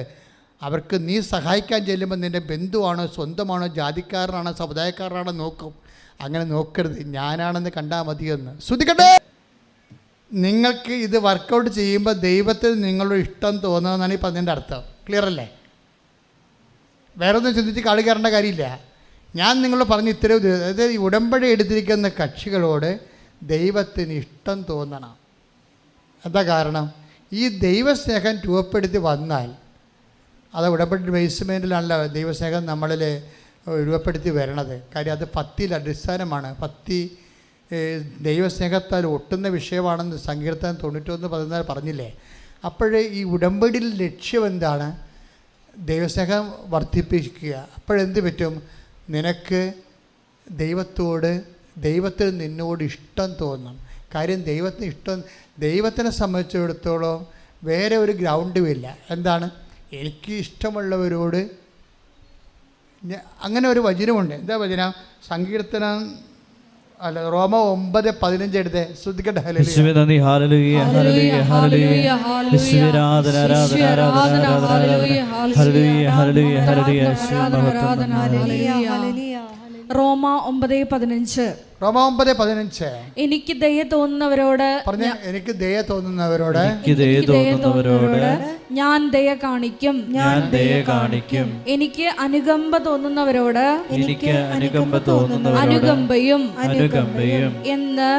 അവർക്ക് നീ സഹായിക്കാൻ ചെല്ലുമ്പോൾ നിൻ്റെ ബന്ധുവാണോ, സ്വന്തമാണോ, ജാതിക്കാരനാണോ, സമുദായക്കാരനാണോ നോക്കും. അങ്ങനെ നോക്കരുത്, ഞാനാണെന്ന് കണ്ടാൽ മതിയെന്ന്. ശ്രദ്ധിക്കട്ടെ, നിങ്ങൾക്ക് ഇത് വർക്കൗട്ട് ചെയ്യുമ്പോൾ ദൈവത്തിൽ നിങ്ങളുടെ ഇഷ്ടം തോന്നുന്നതാണ് ഈ പറഞ്ഞതിൻ്റെ അർത്ഥം. ക്ലിയർ അല്ലേ? വേറെ ഒന്നും ചിന്തിച്ച് കാളി കയറേണ്ട കാര്യമില്ല. ഞാൻ നിങ്ങളോട് പറഞ്ഞ ഇത്തരം അതായത് ഈ ഉടമ്പടി എടുത്തിരിക്കുന്ന കക്ഷികളോട് ദൈവത്തിന് ഇഷ്ടം തോന്നണം. എന്താ കാരണം? ഈ ദൈവസ്നേഹം രൂപപ്പെടുത്തി വന്നാൽ അത് ഉടമ്പടി ബേസ്മെൻറ്റിലാണല്ലോ ദൈവസ്നേഹം നമ്മളിൽ രൂപപ്പെടുത്തി വരണത്. കാര്യം അത് ഭക്തിയിൽ അടിസ്ഥാനമാണ്. ഭക്തി ദൈവസ്നേഹത്താൽ ഒട്ടുന്ന വിഷയമാണെന്ന് സങ്കീർത്തനം 91:14 പറഞ്ഞില്ലേ? അപ്പോഴേ ഈ ഉടമ്പടിയിൽ ലക്ഷ്യം എന്താണ്? ദൈവസ്നേഹം വർദ്ധിപ്പിക്കുക. അപ്പോഴെന്ത് പറ്റും? നിനക്ക് ദൈവത്തിന് നിന്നോട് ഇഷ്ടം തോന്നും. കാര്യം ദൈവത്തിനെ സംബന്ധിച്ചിടത്തോളം വേറെ ഒരു ഗ്രൗണ്ടുമില്ല. എന്താണ്? എനിക്ക് ഇഷ്ടമുള്ളവരോട് അങ്ങനെ ഒരു വചനമുണ്ട്. എന്താ വചനം? സങ്കീർത്തനം അല്ല, റോമ 9:15 എടുത്തേ. ശ്രദ്ധിക്കട്ടെ. റോമ 9:15. റോമ 9:15. എനിക്ക് ദയ തോന്നുന്നവരോട് പറഞ്ഞ എനിക്ക് ദയ തോന്നുന്നവരോട് ഞാൻ ദയ കാണിക്കും. എനിക്ക് അനുകമ്പ തോന്നുന്നവരോട് അനുകമ്പയും എന്ന്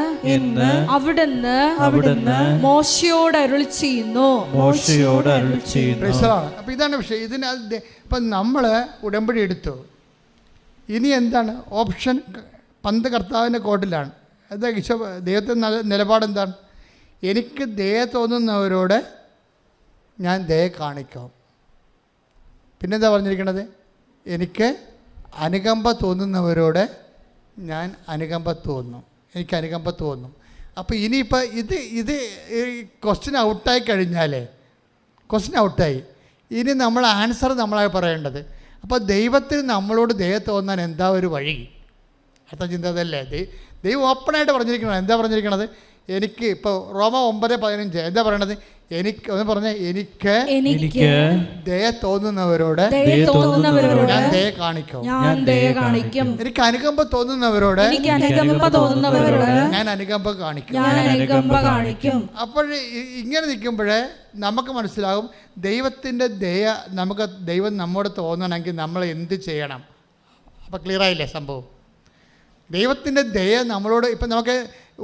അവിടുന്ന് മോശയോട് അരുളി ചെയ്യുന്നു. അപ്പൊ ഇതാണ് വിഷയം. ഇതിന് ഇപ്പം നമ്മൾ ഉടമ്പടി എടുത്തു. ഇനി എന്താണ് ഓപ്ഷൻ? പന്ത് കർത്താവിൻ്റെ കോട്ടിലാണ്. എന്താ ഈശോ ദൈവത്തിൻ്റെ നിലപാടെന്താണ്? എനിക്ക് ദയ തോന്നുന്നവരോട് ഞാൻ ദയ കാണിക്കാം. പിന്നെന്താ പറഞ്ഞിരിക്കണത്? എനിക്ക് അനുകമ്പ തോന്നുന്നവരോട് ഞാൻ അനുകമ്പ തോന്നും. അപ്പോൾ ഇനിയിപ്പോൾ ഇത് ക്വസ്റ്റ്യൻ ഔട്ടായി കഴിഞ്ഞാലേ ഇനി നമ്മൾ ആൻസർ നമ്മളായി പറയേണ്ടത്. അപ്പോൾ ദൈവത്തിന് നമ്മളോട് ദയ തോന്നാൻ എന്താ ഒരു വഴി? അർത്ഥം ചിന്ത അതല്ലേ? ദൈവം ഓപ്പണായിട്ട് പറഞ്ഞിരിക്കുന്നത്. എന്താ പറഞ്ഞിരിക്കണത്? എനിക്ക് ഇപ്പോൾ റോമ 9:15 എന്താ പറയണത്? എനിക്ക് ദയ തോന്നുന്നവരോട് ഞാൻ ദയ കാണിക്കും. എനിക്ക് അനുകമ്പ തോന്നുന്നവരോട് ഞാൻ അനുകമ്പ കാണിക്കും. അപ്പോൾ ഇങ്ങനെ നിൽക്കുമ്പോഴേ നമുക്ക് മനസ്സിലാകും ദൈവത്തിൻ്റെ ദയ ദൈവം നമ്മോട് തോന്നണമെങ്കിൽ നമ്മൾ എന്ത് ചെയ്യണം. അപ്പോൾ ക്ലിയറായില്ലേ സംഭവം? ദൈവത്തിൻ്റെ ദയ നമ്മളോട് ഇപ്പം നമുക്ക്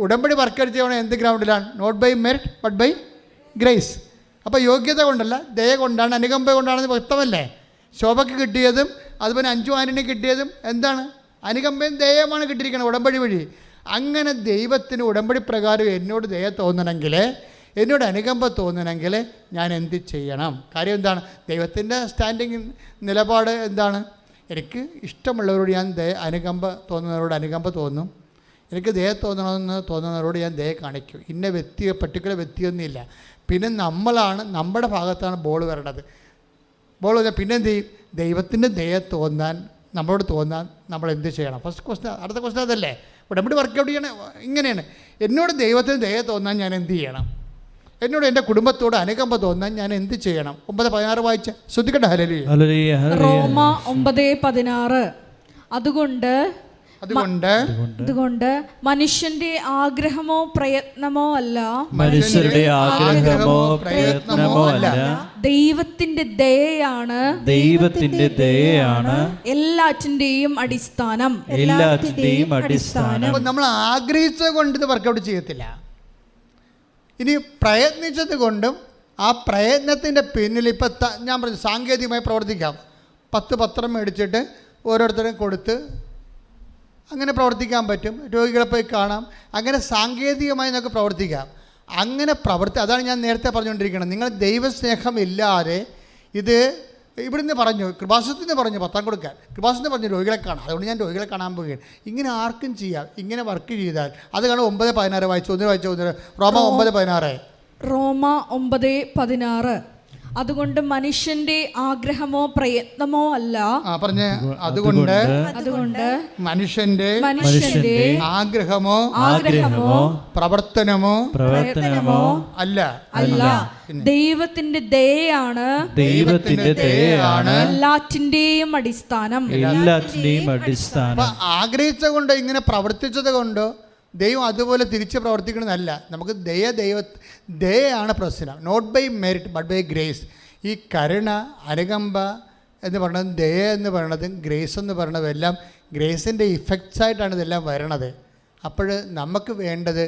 ഉടമ്പടി വർക്കൗട്ട് ചെയ്യണം എന്ത് ഗ്രൗണ്ടിലാണ്? Not by merit but by grace. അപ്പോൾ യോഗ്യത കൊണ്ടല്ല, ദയ കൊണ്ടാണ്, അനുകമ്പ കൊണ്ടാണെന്ന് വ്യക്തമല്ലേ? ശോഭയ്ക്ക് കിട്ടിയതും അതുപോലെ അഞ്ചു ആനിന് കിട്ടിയതും എന്താണ്? അനുകമ്പയും ദയമാണ് കിട്ടിയിരിക്കുന്നത് ഉടമ്പടി വഴി. അങ്ങനെ ദൈവത്തിന് ഉടമ്പടി പ്രകാരം എന്നോട് ദയ തോന്നണമെങ്കിൽ, എന്നോട് അനുകമ്പ തോന്നണമെങ്കിൽ ഞാൻ എന്ത് ചെയ്യണം? കാര്യം എന്താണ്? ദൈവത്തിൻ്റെ സ്റ്റാൻഡിങ് നിലപാട് എന്താണ്? എനിക്ക് ഇഷ്ടമുള്ളവരോട് ഞാൻ അനുകമ്പ തോന്നുന്നവരോട് അനുകമ്പ തോന്നും. എനിക്ക് ദയ തോന്നണമെന്ന് തോന്നുന്നവരോട് ഞാൻ ദയ കാണിക്കും. ഇന്ന പർട്ടിക്കുലർ വ്യക്തിയൊന്നുമില്ല. പിന്നെ നമ്മുടെ ഭാഗത്താണ് ബോൾ വരണത്. ബോൾ വന്നാൽ പിന്നെ എന്ത് ചെയ്യും? ദൈവത്തിൻ്റെ ദയ നമ്മളോട് തോന്നാൻ നമ്മൾ എന്ത് ചെയ്യണം? First question. അടുത്ത ക്വസ്റ്റ്യൻ അതല്ലേ? ഉടമ്പടി വർക്കൗട്ട് ചെയ്യണം. ഇങ്ങനെയാണ്, എന്നോട് ദൈവത്തിന് ദയ തോന്നാൻ ഞാൻ എന്ത് ചെയ്യണം? എന്നോട് എൻ്റെ കുടുംബത്തോട് അനുകമ്പ തോന്നാൻ ഞാൻ എന്ത് ചെയ്യണം? 9:16 വായിച്ച ശ്രദ്ധിക്കട്ടെ. റോമ 9:16. അതുകൊണ്ട് അതുകൊണ്ട് മനുഷ്യന്റെ ആഗ്രഹമോ പ്രയത്നമോ അല്ല, മനുഷ്യരുടെ ആഗ്രഹമോ പ്രയത്നമോ അല്ല, ദൈവത്തിന്റെ ദയയാണ് എല്ലാറ്റിന്റെയും അടിസ്ഥാനം. അപ്പോൾ നമ്മൾ ആഗ്രഹിച്ചത് കൊണ്ട് ഇത് വർക്കൗട്ട് ചെയ്യത്തില്ല. ഇനി പ്രയത്നിച്ചത് കൊണ്ടും ആ പ്രയത്നത്തിൻ്റെ പിന്നിൽ ഇപ്പം ഞാൻ പറഞ്ഞു സാങ്കേതികമായി പ്രവർത്തിക്കാം. 10 പത്രം മേടിച്ചിട്ട് ഓരോരുത്തരും കൊടുത്ത് അങ്ങനെ പ്രവർത്തിക്കാൻ പറ്റും. രോഗികളെ പോയി കാണാം. അങ്ങനെ സാങ്കേതികമായി നമുക്ക് പ്രവർത്തിക്കാം. അങ്ങനെ അതാണ് ഞാൻ നേരത്തെ പറഞ്ഞുകൊണ്ടിരിക്കുന്നത്. നിങ്ങൾ ദൈവസ്നേഹം ഇല്ലാതെ ഇത് ഇവിടുന്ന് പറഞ്ഞു, കൃപാസനത്തിന് പറഞ്ഞു പത്രം കൊടുക്കാൻ, കൃപാസനത്തിന് പറഞ്ഞു രോഗികളെ കാണാം, അതുകൊണ്ട് ഞാൻ രോഗികളെ കാണാൻ പോവുകയാണ്. ഇങ്ങനെ ആർക്കും ചെയ്യാം. ഇങ്ങനെ വർക്ക് ചെയ്താൽ അത് കാണും. 9:16 വായിച്ചു. റോമ 9:16. റോമ 9:16. അതുകൊണ്ട് മനുഷ്യന്റെ ആഗ്രഹമോ പ്രയത്നമോ അല്ല, അതുകൊണ്ട് മനുഷ്യന്റെ ആഗ്രഹമോ പ്രവർത്തനമോ അല്ല, ദൈവത്തിന്റെ ദയയാണ് എല്ലാറ്റിന്റെയും അടിസ്ഥാനം. ആഗ്രഹിച്ച കൊണ്ടോ ഇങ്ങനെ പ്രവർത്തിച്ചത് കൊണ്ടോ ദൈവം അതുപോലെ തിരിച്ച് പ്രവർത്തിക്കണമെന്നല്ല. നമുക്ക് ദയയാണ് പ്രശ്നം. Not by merit but by grace. ഈ കരുണ, അനുകമ്പ എന്ന് പറയുന്നത്, ദയ എന്ന് പറയുന്നതും ഗ്രേസ് എന്ന് പറയുന്നതും എല്ലാം ഗ്രേസിൻ്റെ ഇഫക്ട്സായിട്ടാണ് ഇതെല്ലാം വരണത്. അപ്പോൾ നമുക്ക് വേണ്ടത്,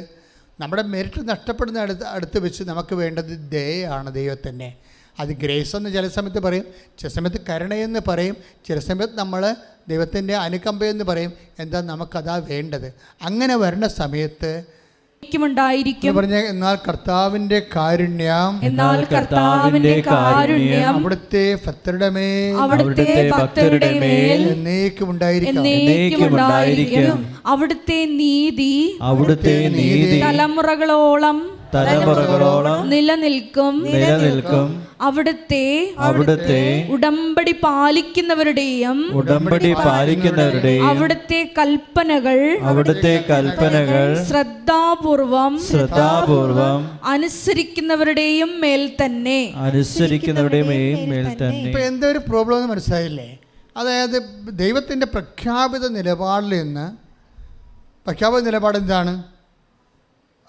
നമ്മുടെ മെറിറ്റ് നഷ്ടപ്പെടുന്ന അടുത്ത് വെച്ച് നമുക്ക് വേണ്ടത് ദയയാണ് ദൈവത്തിൻ്റെ. അത് ഗ്രേസ് എന്ന് ചില സമയത്ത് പറയും, ചില സമയത്ത് കരുണയെന്ന് പറയും, ചില സമയത്ത് നമ്മൾ ദൈവത്തിൻ്റെ അനുകമ്പയെന്ന് പറയും. എന്താ നമുക്കതാ വേണ്ടത്. അങ്ങനെ വരുന്ന സമയത്ത് പറഞ്ഞ എന്നാൽ കർത്താവിന്റെ കാരുണ്യം അവിടുത്തെ ഭക്തരുടെ മേൽ എന്നേക്കും ഉണ്ടായിരിക്കും. അവിടുത്തെ നീതി തലമുറകളോളം നിലനിൽക്കും. അവിടുത്തെ ഉടമ്പടി പാലിക്കുന്നവരുടെയും അവിടുത്തെ കൽപ്പനകൾ ശ്രദ്ധാപൂർവം അനുസരിക്കുന്നവരുടെയും മേൽ തന്നെ. ഇപ്പൊ എന്തൊരു പ്രോബ്ലം എന്ന് മനസ്സിലായില്ലേ? അതായത് ദൈവത്തിന്റെ പ്രഖ്യാപിത നിലപാടിൽ നിന്ന്, പ്രഖ്യാപിത നിലപാട് എന്താണ്?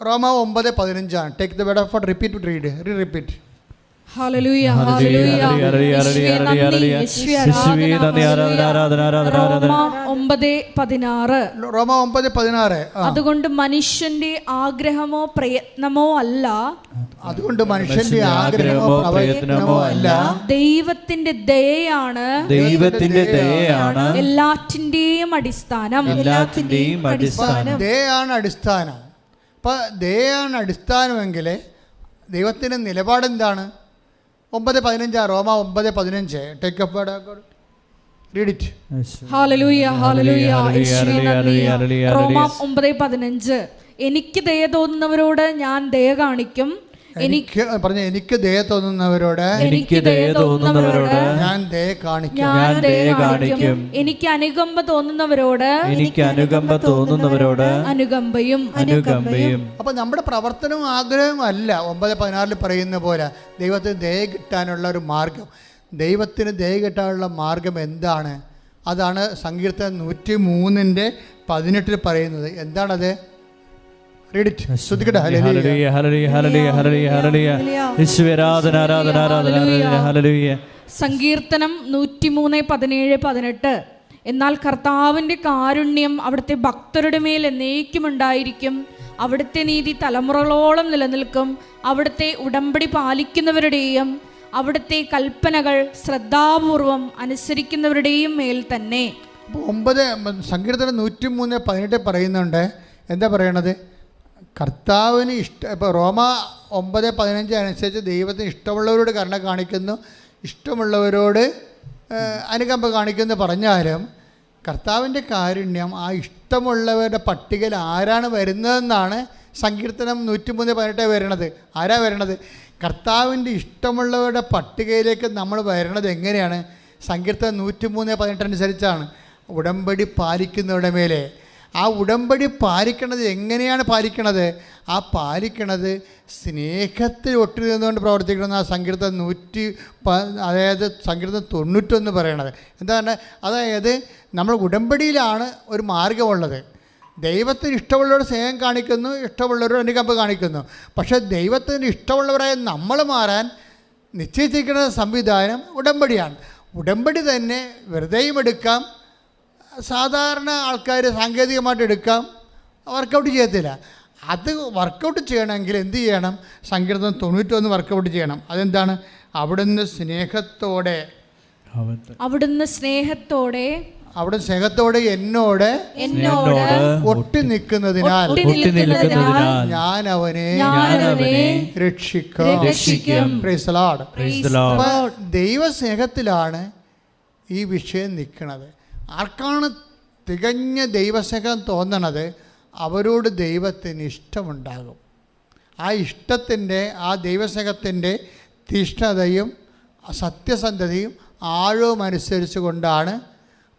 റോമ 9:15. Take the word of God, repeat, repeat. Hallelujah, hallelujah, യേശുവേ നന്ദി, യേശുവേ ആരാധന. റോമ 9:16. അതുകൊണ്ട് മനുഷ്യന്റെ ആഗ്രഹമോ പ്രയത്നമോ അല്ല, ദൈവത്തിന്റെ ദയയാണ് എല്ലാറ്റിന്റെയും അടിസ്ഥാനം. ദയയാണ് അടിസ്ഥാനം. അപ്പം ദയയാണ് അടിസ്ഥാനമെങ്കിൽ ദൈവത്തിൻ്റെ നിലപാടെന്താണ്? 9:15. റോമ 9:15. Take up read it. Hallelujah, hallelujah, യേശുവേ നന്ദി. റോമ 9:15. എനിക്ക് ദയ തോന്നുന്നവരോട് ഞാൻ ദയ കാണിക്കും. എനിക്ക് ദയ തോന്നുന്നവരോട് ഞാൻ ദയ കാണിക്കും. എനിക്ക് അനുകമ്പ തോന്നുന്നവരോട് അനുകമ്പയും. അപ്പൊ നമ്മുടെ പ്രവർത്തനവും ആഗ്രഹവും അല്ല 9:16 പറയുന്ന പോലെ ദൈവത്തിന് ദയ കിട്ടാനുള്ള ഒരു മാർഗം. ദൈവത്തിന് ദയ കിട്ടാനുള്ള മാർഗം എന്താണ്? അതാണ് സങ്കീർത്തനം 103:18 പറയുന്നത്. എന്താണത്? സങ്കീർത്തനം 103:17-18. എന്നാൽ കർത്താവിന്റെ കാരുണ്യം അവിടുത്തെ ഭക്തരുടെ മേൽ എന്നേക്കും ഉണ്ടായിരിക്കും. അവിടുത്തെ നീതി തലമുറകളോളം നിലനിൽക്കും. അവിടുത്തെ ഉടമ്പടി പാലിക്കുന്നവരുടെയും അവിടുത്തെ കൽപ്പനകൾ ശ്രദ്ധാപൂർവം അനുസരിക്കുന്നവരുടെയും മേൽ തന്നെ. സങ്കീർത്തനം 103:18 പറയുന്നുണ്ട്. എന്താ പറയണത്? കർത്താവിന് ഇപ്പോൾ റോമ 9:15 അനുസരിച്ച് ദൈവത്തിന് ഇഷ്ടമുള്ളവരോട് കരുണ കാണിക്കുന്നു, ഇഷ്ടമുള്ളവരോട് അനുകമ്പ കാണിക്കുന്നു പറഞ്ഞാലും കർത്താവിൻ്റെ കാരുണ്യം ആ ഇഷ്ടമുള്ളവരുടെ പട്ടികയിൽ ആരാണ് വരുന്നതെന്നാണ് സങ്കീർത്തനം 103:18 വരണത്. ആരാ വരണത്? കർത്താവിൻ്റെ ഇഷ്ടമുള്ളവരുടെ പട്ടികയിലേക്ക് നമ്മൾ വരണത് എങ്ങനെയാണ്? സങ്കീർത്തനം 103:18 അനുസരിച്ചാണ്. ഉടമ്പടി പാലിക്കുന്നവരുടെ മേലെ, ആ ഉടമ്പടി പാലിക്കണത് എങ്ങനെയാണ് പാലിക്കണത്? ആ പാലിക്കണത് സ്നേഹത്തിൽ ഒട്ടി നിന്നുകൊണ്ട് പ്രവർത്തിക്കണമെന്ന് ആ സങ്കീർത്തനം അതായത് സങ്കീർത്തനം 91 പറയണത് എന്താണ്? അതായത് നമ്മൾ ഉടമ്പടിയിലാണ് ഒരു മാർഗമുള്ളത്. ദൈവത്തിന് ഇഷ്ടമുള്ളവരോട് സ്നേഹം കാണിക്കുന്നു, ഇഷ്ടമുള്ളവരോട് അനുകമ്പ കാണിക്കുന്നു. പക്ഷേ ദൈവത്തിന് ഇഷ്ടമുള്ളവരായ നമ്മൾ മാറാൻ നിശ്ചയിച്ചിരിക്കുന്ന സംവിധാനം ഉടമ്പടിയാണ്. ഉടമ്പടി തന്നെ വെറുതെയും എടുക്കാം, സാധാരണ ആൾക്കാർ സാങ്കേതികമായിട്ട് എടുക്കാം, വർക്കൗട്ട് ചെയ്യത്തില്ല. അത് വർക്കൗട്ട് ചെയ്യണമെങ്കിൽ എന്ത് ചെയ്യണം? സങ്കീർത്തനം 91 വർക്കൗട്ട് ചെയ്യണം. അതെന്താണ്? അവിടുന്ന് സ്നേഹത്തോടെ എന്നോട് ഒട്ടി നിൽക്കുന്നതിനാൽ ഞാൻ അവനെ രക്ഷിക്കും. Praise the Lord. ദൈവസ്നേഹത്തിലാണ് ഈ വിഷയം നിൽക്കുന്നത്. ആർക്കാണ് തികഞ്ഞ ദൈവസ്നേഹം തോന്നണത്? അവരോട് ദൈവത്തിന് ഇഷ്ടമുണ്ടാകും. ആ ഇഷ്ടത്തിൻ്റെ, ആ ദൈവസ്നേഹത്തിൻ്റെ തീഷ്ണതയും സത്യസന്ധതയും ആഴവും അനുസരിച്ച് കൊണ്ടാണ്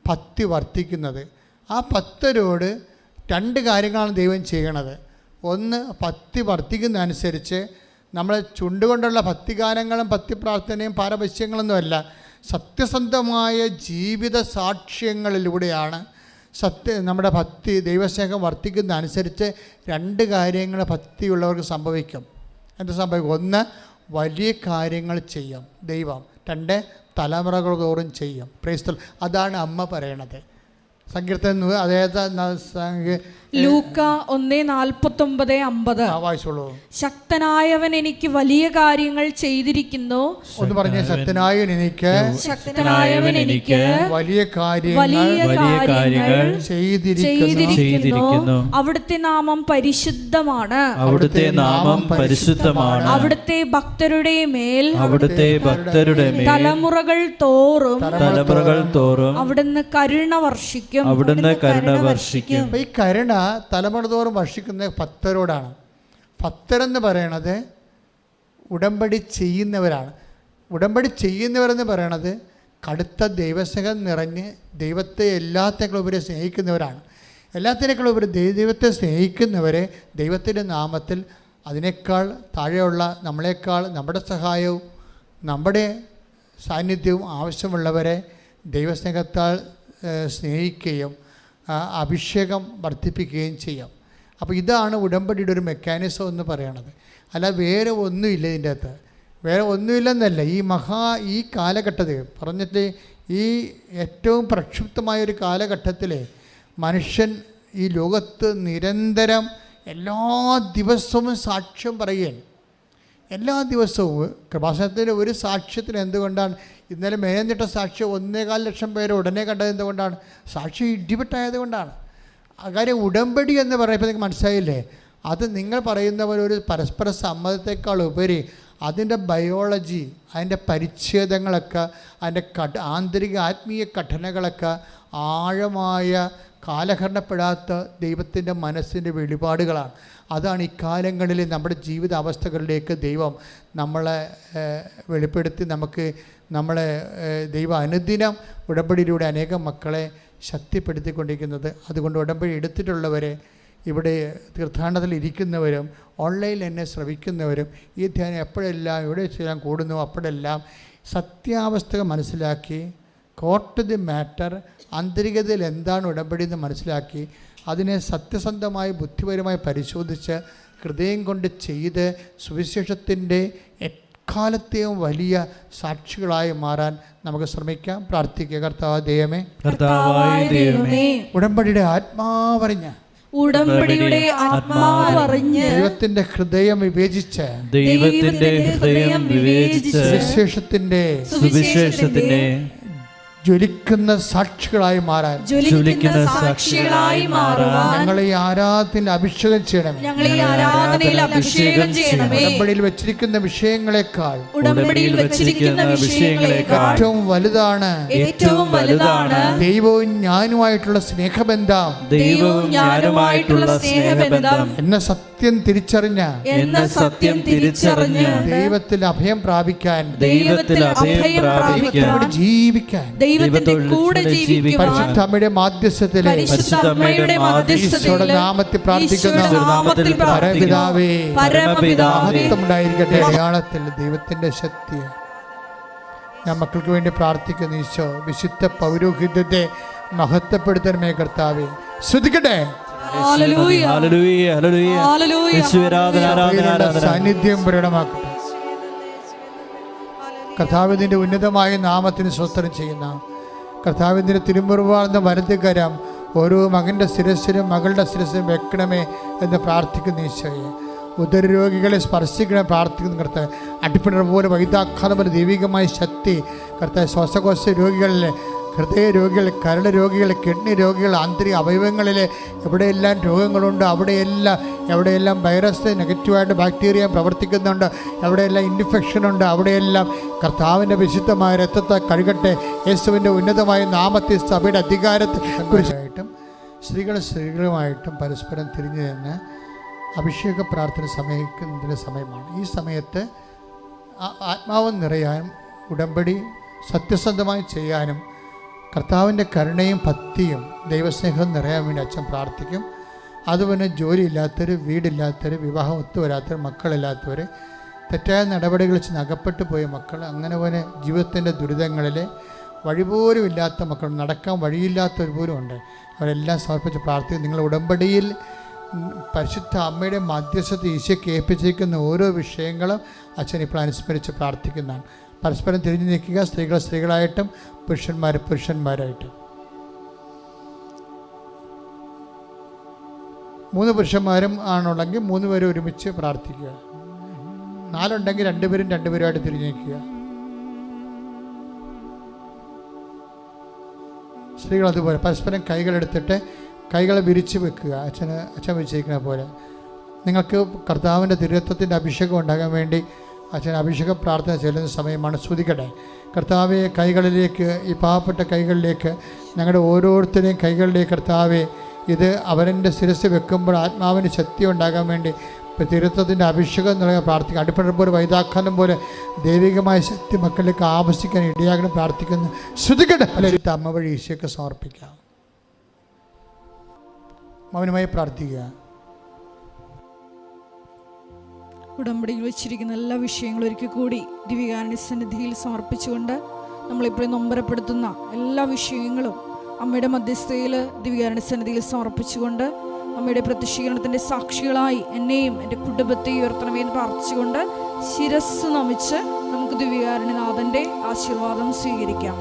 ഭക്തി വർദ്ധിക്കുന്നത്. ആ ഭക്തരോട് 2 കാര്യങ്ങളാണ് ദൈവം ചെയ്യണത്. ഒന്ന്, ഭക്തി വർദ്ധിക്കുന്നതനുസരിച്ച് നമ്മൾ ചുണ്ടുകൊണ്ടുള്ള ഭക്തിഗാനങ്ങളും ഭക്തിപ്രാർത്ഥനയും പാരവശ്യങ്ങളൊന്നുമല്ല, സത്യസന്ധമായ ജീവിത സാക്ഷ്യങ്ങളിലൂടെയാണ് നമ്മുടെ ഭക്തി ദൈവസ്നേഹം വർദ്ധിക്കുന്നതനുസരിച്ച് 2 കാര്യങ്ങൾ ഭക്തിയുള്ളവർക്ക് സംഭവിക്കും. എന്ത് സംഭവിക്കും? ഒന്ന്, വലിയ കാര്യങ്ങൾ ചെയ്യും ദൈവം. 2, തലമുറകൾ തോറും ചെയ്യും. Praise the Lord. അതാണ് അമ്മ പറയണത്. സങ്കീർത്തനം അതായത് ലൂക്ക 1:49-50 വായിച്ചോളൂ. ശക്തനായവൻ എനിക്ക് വലിയ കാര്യങ്ങൾ ചെയ്തിരിക്കുന്നു. ഒന്ന് പറഞ്ഞ ശക്തനായവൻ എനിക്ക് വലിയ കാര്യങ്ങൾ ചെയ്തിരിക്കുന്നു. അവിടുത്തെ നാമം പരിശുദ്ധമാണ്. അവിടുത്തെ ഭക്തരുടെ മേൽ തലമുറകൾ തോറും അവിടുന്ന് കരുണ വർഷിക്കും. ഈ കരുണ തലമുറ തോറും വർഷിക്കുന്ന ഭക്തരോടാണ്. ഭക്തരെന്ന് പറയണത് ഉടമ്പടി ചെയ്യുന്നവരാണ്. ഉടമ്പടി ചെയ്യുന്നവരെന്ന് പറയണത് കടുത്ത ദൈവസ്നേഹം നിറഞ്ഞ് ദൈവത്തെ എല്ലാത്തിനേക്കാളുപരി സ്നേഹിക്കുന്നവരാണ്. എല്ലാത്തിനേക്കാളുപരി ദൈവത്തെ സ്നേഹിക്കുന്നവരെ ദൈവത്തിൻ്റെ നാമത്തിൽ അതിനേക്കാൾ താഴെയുള്ള നമ്മളെക്കാൾ നമ്മുടെ സഹായവും നമ്മുടെ സാന്നിധ്യവും ആവശ്യമുള്ളവരെ ദൈവസ്നേഹത്താൽ സ്നേഹിക്കുകയും അഭിഷേകം വർദ്ധിപ്പിക്കുകയും ചെയ്യാം. അപ്പോൾ ഇതാണ് ഉടമ്പടിയുടെ ഒരു മെക്കാനിസം എന്ന് പറയണത്. അല്ല വേറെ ഒന്നുമില്ല ഇതിൻ്റെ അകത്ത്. വേറെ ഒന്നുമില്ലെന്നല്ല. ഈ കാലഘട്ടത്തിൽ പറഞ്ഞിട്ട് ഈ ഏറ്റവും പ്രക്ഷുബ്ധമായൊരു കാലഘട്ടത്തിൽ മനുഷ്യൻ ഈ ലോകത്ത് നിരന്തരം എല്ലാ ദിവസവും സാക്ഷ്യം പറയുകയാണ്. എല്ലാ ദിവസവും കൃപാസനത്തിൻ്റെ ഒരു സാക്ഷ്യത്തിന് എന്തുകൊണ്ടാണ് ഇന്നലെ മേഞ്ഞിട്ട സാക്ഷ്യം 1.25 ലക്ഷം പേര് ഉടനെ കണ്ടത്? എന്തുകൊണ്ടാണ്? സാക്ഷ്യം ഇടിപെട്ടായത് കൊണ്ടാണ്. കാര്യം ഉടമ്പടി എന്ന് പറയുമ്പോൾ നിങ്ങൾക്ക് മനസ്സിലായില്ലേ? അത് നിങ്ങൾ പറയുന്നവർ ഒരു പരസ്പര സമ്മതത്തെക്കാൾ ഉപരി അതിൻ്റെ ബയോളജി, അതിൻ്റെ പരിച്ഛേദങ്ങളൊക്കെ, അതിൻ്റെ ആന്തരിക ആത്മീയ ഘടനകളൊക്കെ ആഴമായ കാലഹരണപ്പെടാത്ത ദൈവത്തിൻ്റെ മനസ്സിൻ്റെ വെളിപാടുകളാണ്. അതാണ് ഇക്കാലങ്ങളിൽ നമ്മുടെ ജീവിത അവസ്ഥകളിലേക്ക് ദൈവം നമ്മളെ വെളിപ്പെടുത്തി നമ്മളെ ദൈവം അനുദിനം ഉടമ്പടിയിലൂടെ അനേകം മക്കളെ ശക്തിപ്പെടുത്തിക്കൊണ്ടിരിക്കുന്നത്. അതുകൊണ്ട് ഉടമ്പടി എടുത്തിട്ടുള്ളവരെ, ഇവിടെ തീർത്ഥാടനത്തിൽ ഇരിക്കുന്നവരും ഓൺലൈനിൽ എന്നെ ശ്രവിക്കുന്നവരും ഈ ധ്യാനം എപ്പോഴെല്ലാം എവിടെ ചെയ്യാൻ കൂടുന്നു അപ്പോഴെല്ലാം സത്യാവസ്ഥ മനസ്സിലാക്കി, കോർട്ട് ദി മാറ്റർ, ആന്തരികതയിൽ എന്താണ് ഉടമ്പടി എന്ന് മനസ്സിലാക്കി അതിനെ സത്യസന്ധമായി ബുദ്ധിപരമായി പരിശോധിച്ച് ഹൃദയം കൊണ്ട് ചെയ്ത് സുവിശേഷത്തിൻ്റെ എക്കാലത്തെയും വലിയ സാക്ഷികളായി മാറാൻ നമുക്ക് ശ്രമിക്കാം. പ്രാർത്ഥിക്കുക. കർത്താവായ ദൈവമേ, ഉടമ്പടിയുടെ ആത്മാവറിഞ്ഞ ദൈവത്തിന്റെ ഹൃദയം വിവേചിച്ച് സുവിശേഷത്തിന്റെ ജ്വലിക്കുന്ന സാക്ഷികളായി മാറാൻ ഞങ്ങളെ ഈ ആരാധനയിൽ അഭിഷേകം ചെയ്യണമേ. ഉടമ്പടിയിൽ വെച്ചിരിക്കുന്ന വിഷയങ്ങളെക്കാൾ ഏറ്റവും വലുതാണ് ദൈവവും ഞാനുമായിട്ടുള്ള സ്നേഹബന്ധം. എന്നെ സത്യം തിരിച്ചറിഞ്ഞ ദൈവത്തിൽ അഭയം പ്രാപിക്കാൻ, ദൈവത്തോട് ജീവിക്കാൻ, ദൈവത്തിന്റെ കൂടെ ജീവിക്കുവാൻ പരിശുദ്ധ അമ്മയുടെ മാധ്യസ്ഥത്തിലെ ഈശോയുടെ നാമത്തിൽ പ്രാർത്ഥിക്കുന്ന പരമപിതാവേ, മഹത്വമുണ്ടായിരിക്കട്ടെ. മലയാളത്തിൽ ദൈവത്തിന്റെ ശക്തി ഞാൻ മക്കൾക്ക് വേണ്ടി പ്രാർത്ഥിക്കുന്നു. ഈശോ വിശുദ്ധ പൗരോഹിത്യത്തെ മഹത്വപ്പെടുത്തണമേ കർത്താവേ. ശ്രദ്ധിക്കട്ടെ, സാന്നിധ്യം പ്രകടമാക്കട്ടെ. കർത്താവിന്റെ ഉന്നതമായ നാമത്തിന് സ്വസ്ത്രം ചെയ്യുന്ന കർത്താവിന്റെ തിരുമുറിവാർന്ന വലതുകരം ഓരോ മകൻ്റെ ശിരസ്സിലും മകളുടെ ശിരസ്സിലും വെക്കണമേ എന്ന് പ്രാർത്ഥിക്കുന്ന ഈശോയെ. ഉദരരോഗികളെ സ്പർശിക്കണം പ്രാർത്ഥിക്കുന്ന കർത്താവ്. അടിപ്പിണർ പോലെ വൈദ്യാഘാതം പോലെ ദൈവികമായ ശക്തി കർത്താവ് ശ്വാസകോശ രോഗികളിലെ, ഹൃദയ രോഗികൾ, കരൾ രോഗികൾ, കിഡ്നി രോഗികൾ, ആന്തരിക അവയവങ്ങളിൽ എവിടെയെല്ലാം രോഗങ്ങളുണ്ട് എവിടെയെല്ലാം വൈറസ് നെഗറ്റീവായിട്ട് ബാക്ടീരിയ പ്രവർത്തിക്കുന്നുണ്ട്, എവിടെയെല്ലാം ഇൻഫെക്ഷനുണ്ട്, അവിടെയെല്ലാം കർത്താവിൻ്റെ വിശുദ്ധമായ രക്തത്തെ കഴുകട്ടെ. യേശുവിൻ്റെ ഉന്നതമായ നാമത്തിൽ സഭയുടെ അധികാരത്തെ കുറിച്ചായിട്ടും സ്ത്രീകളുമായിട്ടും പരസ്പരം തിരിഞ്ഞു നിന്ന് അഭിഷേക പ്രാർത്ഥന സമയിക്കുന്നതിൻ്റെ സമയമാണ്. ഈ സമയത്ത് ആത്മാവ് നിറയാനും ഉടമ്പടി സത്യസന്ധമായി ചെയ്യാനും കർത്താവിൻ്റെ കരുണയും ഭക്തിയും ദൈവസ്നേഹവും നിറയാൻ വേണ്ടി അച്ഛൻ പ്രാർത്ഥിക്കും. അതുപോലെ ജോലിയില്ലാത്തവർ, വീടില്ലാത്തവർ, വിവാഹം ഒത്തുവരാത്തവർ, മക്കളില്ലാത്തവർ, തെറ്റായ നടപടികളിൽ ചെന്ന് അകപ്പെട്ടു പോയ മക്കൾ, അങ്ങനെ പോലെ ജീവിതത്തിൻ്റെ ദുരിതങ്ങളിൽ വഴിപോലും ഇല്ലാത്ത മക്കൾ, നടക്കാൻ വഴിയില്ലാത്തവർ പോലും ഉണ്ട്. അവരെല്ലാം സമർപ്പിച്ച് പ്രാർത്ഥിക്കും. നിങ്ങൾ ഉടമ്പടിയിൽ പരിശുദ്ധ അമ്മയുടെ മധ്യസ്ഥത ഈശോയ്ക്ക് ഏൽപ്പിച്ചിരിക്കുന്ന ഓരോ വിഷയങ്ങളും അച്ഛൻ ഇപ്പോൾ അനുസ്മരിച്ച് പ്രാർത്ഥിക്കുന്നതാണ്. പരസ്പരം തിരിഞ്ഞു നിൽക്കുക. സ്ത്രീകളായിട്ടും പുരുഷന്മാരായിട്ടും. 3 പുരുഷന്മാരും ആണുള്ളെങ്കിൽ 3 പേര് ഒരുമിച്ച് പ്രാർത്ഥിക്കുക. 4 ഉണ്ടെങ്കിൽ 2 പേരുമായിട്ട് തിരിഞ്ഞു നിൽക്കുക. സ്ത്രീകൾ അതുപോലെ പരസ്പരം കൈകളെടുത്തിട്ട് കൈകളെ വിരിച്ച് വെക്കുക. അച്ഛൻ വെച്ചിരിക്കുന്ന പോലെ. നിങ്ങൾക്ക് കർത്താവിൻ്റെ തിരുരത്വത്തിൻ്റെ അഭിഷേകം ഉണ്ടാകാൻ വേണ്ടി അച്ഛൻ അഭിഷേക പ്രാർത്ഥന ചെല്ലുന്ന സമയമാണ്. സ്തുതിക്കട്ടെ കർത്താവെ. കൈകളിലേക്ക്, ഈ പാവപ്പെട്ട കൈകളിലേക്ക്, ഞങ്ങളുടെ ഓരോരുത്തരെയും കൈകളിലേക്ക് കർത്താവെ, ഇത് അവരുടെ ശിരസ് വെക്കുമ്പോൾ ആത്മാവിന് ശക്തി ഉണ്ടാകാൻ വേണ്ടി തിരുത്വത്തിൻ്റെ അഭിഷേകം നൽകാൻ പ്രാർത്ഥിക്കുക. അടിപ്പണ പോലെ വൈതാഖാനം പോലെ ദൈവികമായ ശക്തി മക്കളിലേക്ക് ആവശ്യിക്കാൻ ഇടയാകണം പ്രാർത്ഥിക്കുന്നു. ശ്രുതിക്കട്ടെ. അല്ലെങ്കിൽ അമ്മ വഴി ഈശോയ്ക്ക് സമർപ്പിക്കാം. മൗനമായി പ്രാർത്ഥിക്കുക. ഉടമ്പടിയിൽ വെച്ചിരിക്കുന്ന എല്ലാ വിഷയങ്ങളും ഒരിക്കൽ കൂടി ദിവ്യകാരുണ്യ സന്നിധിയിൽ സമർപ്പിച്ചുകൊണ്ട് നമ്മളിപ്പോഴും നൊമ്പരപ്പെടുത്തുന്ന എല്ലാ വിഷയങ്ങളും അമ്മയുടെ മധ്യസ്ഥതയിൽ ദിവ്യകാരുണ്യ സന്നിധിയിൽ സമർപ്പിച്ചുകൊണ്ട് അമ്മയുടെ പ്രത്യക്ഷീകരണത്തിൻ്റെ സാക്ഷികളായി എന്നെയും എൻ്റെ കുടുംബത്തെയും ഉയർത്തണമേ എന്ന് പ്രാർത്ഥിച്ചുകൊണ്ട് ശിരസ് നമിച്ച് നമുക്ക് ദിവ്യകാരുണ്യനാഥൻ്റെ ആശീർവാദം സ്വീകരിക്കാം.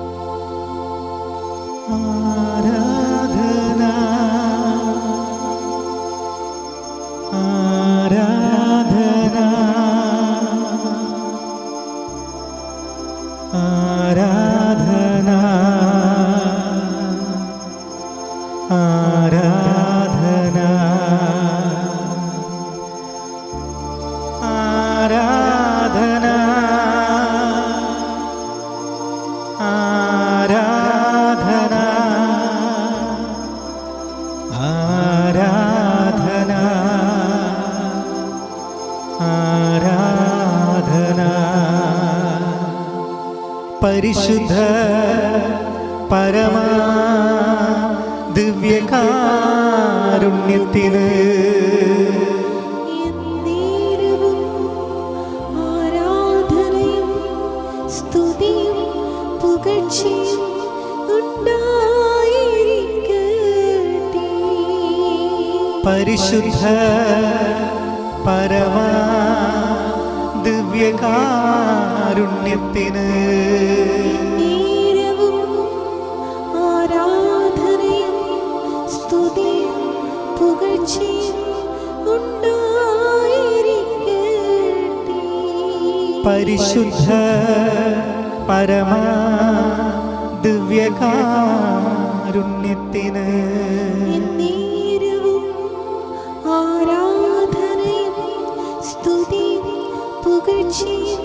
പരിശുദ്ധ പരമാ ദിവ്യകാരുണ്യത്തിന് ആരാധനയും സ്തുതിയും പുകഴ്ചയും ഉണ്ടായിരിക്കട്ടെ. പരിശുദ്ധ പരമാ ദിവ്യകാരുണ്യത്തിന് ആരാധനയും സ്തുതിയും പുകഴ്ചയും ഉണ്ടായിരിക്കട്ടെ. പരിശുദ്ധ പരമാ ദിവ്യകാരുണ്യത്തിന് ആരാധനയും സ്തുതിയും പുകഴ്ചയും